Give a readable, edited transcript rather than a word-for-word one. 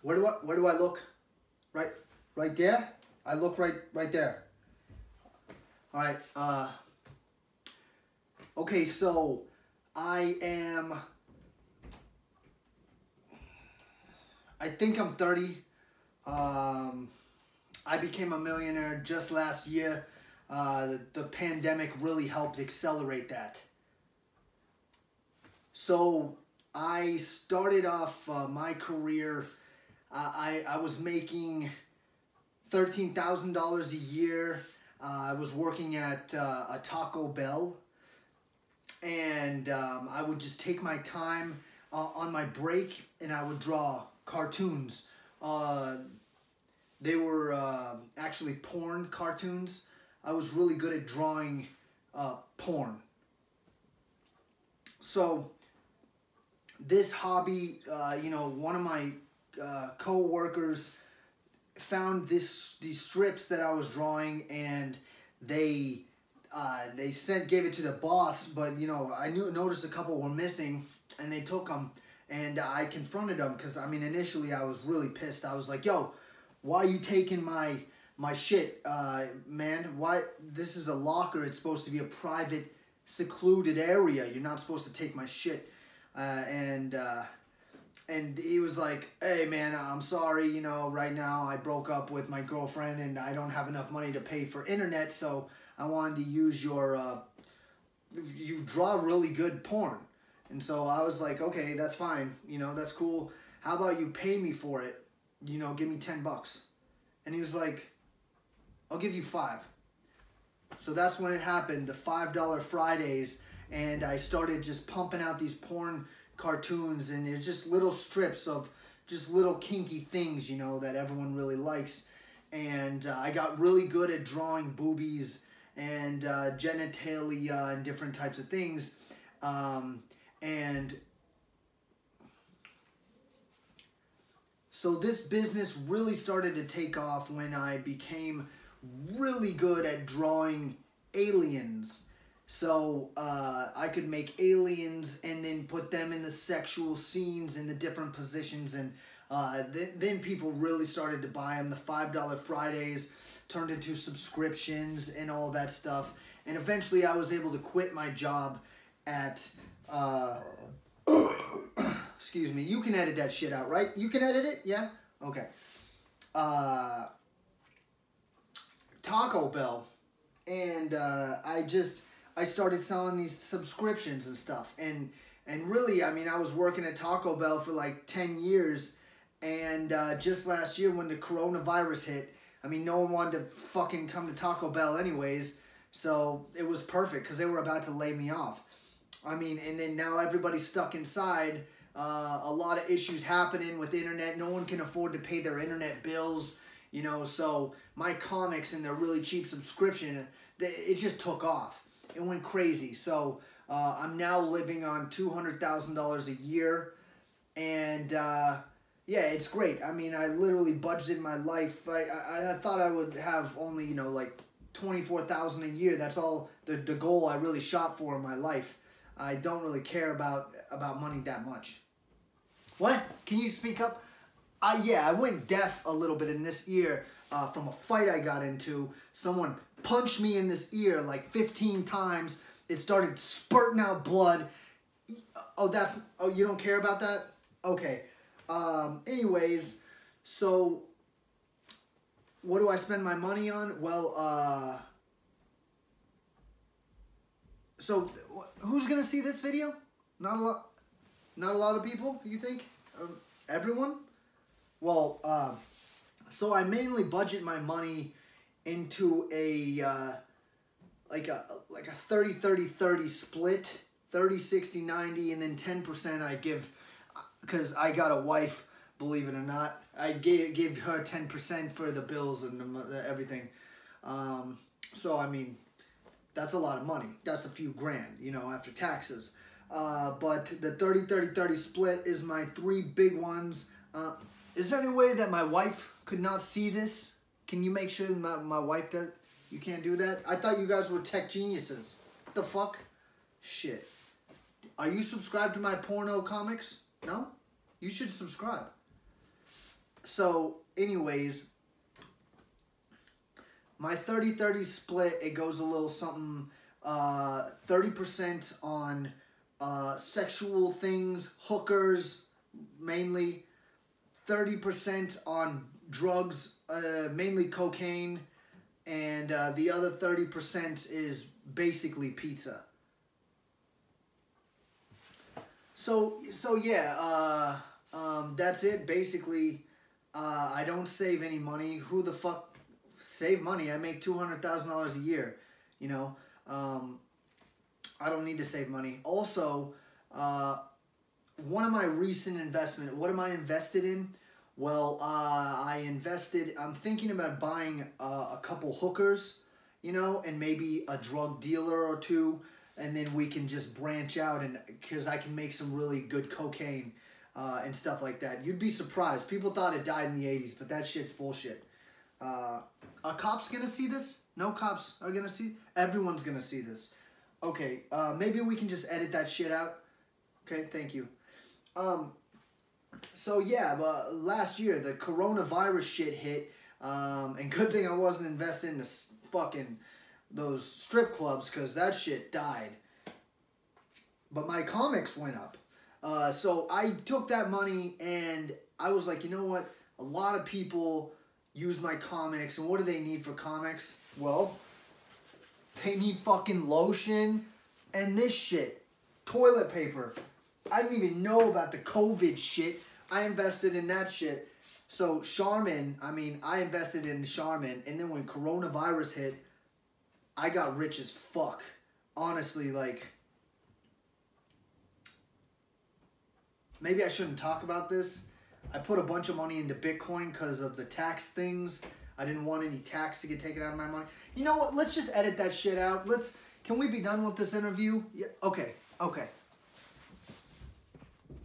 Where do I look? Right there? I look right there. All right. Okay, so I think I'm 30. I became a millionaire just last year. The pandemic really helped accelerate that. So I started off my career. I was making $13,000 a year. I was working at a Taco Bell, and I would just take my time on my break, and I would draw cartoons. They were actually porn cartoons. I was really good at drawing porn. So this hobby, you know, one of my co-workers found these strips that I was drawing, and they gave it to the boss, but you know, I noticed a couple were missing, and they took them, and I confronted them because I mean initially I was really pissed. I was like, yo, why are you taking my shit, man? Why? This is a locker. It's supposed to be a private, secluded area. You're not supposed to take my shit. And he was like, hey man, I'm sorry, you know, right now I broke up with my girlfriend and I don't have enough money to pay for internet, so I wanted to use your, you draw really good porn. And so I was like, okay, that's fine, you know, that's cool. How about you pay me for it? You know, give me $10. And he was like, I'll give you $5. So that's when it happened, the $5 Fridays, and I started just pumping out these porn cartoons, and it's just little strips of just little kinky things, you know, that everyone really likes. And I got really good at drawing boobies and genitalia and different types of things. And so this business really started to take off when I became really good at drawing aliens. So I could make aliens and then put them in the sexual scenes in the different positions, and then people really started to buy them. The $5 Fridays turned into subscriptions and all that stuff. And eventually I was able to quit my job at, excuse me, you can edit that shit out, right? You can edit it? Yeah? Okay. Taco Bell. And I started selling these subscriptions and stuff. And really, I mean, I was working at Taco Bell for like 10 years. And just last year when the coronavirus hit, I mean, no one wanted to fucking come to Taco Bell anyways. So it was perfect because they were about to lay me off. I mean, and then now everybody's stuck inside. A lot of issues happening with internet. No one can afford to pay their internet bills, you know. So my comics and their really cheap subscription, it just took off. It went crazy. So I'm now living on $200,000 a year. And yeah, it's great. I mean, I literally budgeted my life. I thought I would have only, you know, like $24,000 a year. That's all the goal I really shot for in my life. I don't really care about money that much. What? Can you speak up? Yeah, I went deaf a little bit in this ear from a fight I got into. Someone punched me in this ear like 15 times. It started spurting out blood. Oh, you don't care about that? Okay. Anyways, so what do I spend my money on? Well, so who's gonna see this video? Not a lot of people, you think? Everyone? Well, so I mainly budget my money into a like a 30-30-30 split, 30-60-90, and then 10% I give, because I got a wife, believe it or not. I gave her 10% for the bills and everything. So I mean, that's a lot of money. That's a few grand, you know, after taxes. But the 30-30-30 split is my 3 big ones. Is there any way that my wife could not see this? Can you make sure my wife does? You can't do that? I thought you guys were tech geniuses. What the fuck? Shit. Are you subscribed to my porno comics? No? You should subscribe. So, anyways, my 30-30 split, it goes a little something, 30% on sexual things, hookers, mainly. 30% on drugs, mainly cocaine. And the other 30% is basically pizza. So yeah, that's it. Basically, I don't save any money. Who the fuck save money? I make $200,000 a year. You know, I don't need to save money. Also, one of my recent investment. What am I invested in? Well, I'm thinking about buying a couple hookers, you know, and maybe a drug dealer or two, and then we can just branch out, and because I can make some really good cocaine and stuff like that. You'd be surprised. People thought it died in the 80s, but that shit's bullshit. Are cops gonna see this? No cops are gonna see. Everyone's gonna see this. Okay, maybe we can just edit that shit out. Okay, thank you. So yeah, but last year the coronavirus shit hit, and good thing I wasn't invested in those strip clubs, because that shit died. But my comics went up. So I took that money and I was like, you know what? A lot of people use my comics, and what do they need for comics? Well, they need fucking lotion and this shit. Toilet paper. I didn't even know about the COVID shit. I invested in that shit. So Charmin, I invested in Charmin, and then when coronavirus hit, I got rich as fuck. Honestly, like, maybe I shouldn't talk about this. I put a bunch of money into Bitcoin because of the tax things. I didn't want any tax to get taken out of my money. You know what? Let's just edit that shit out. Can we be done with this interview? Yeah, okay.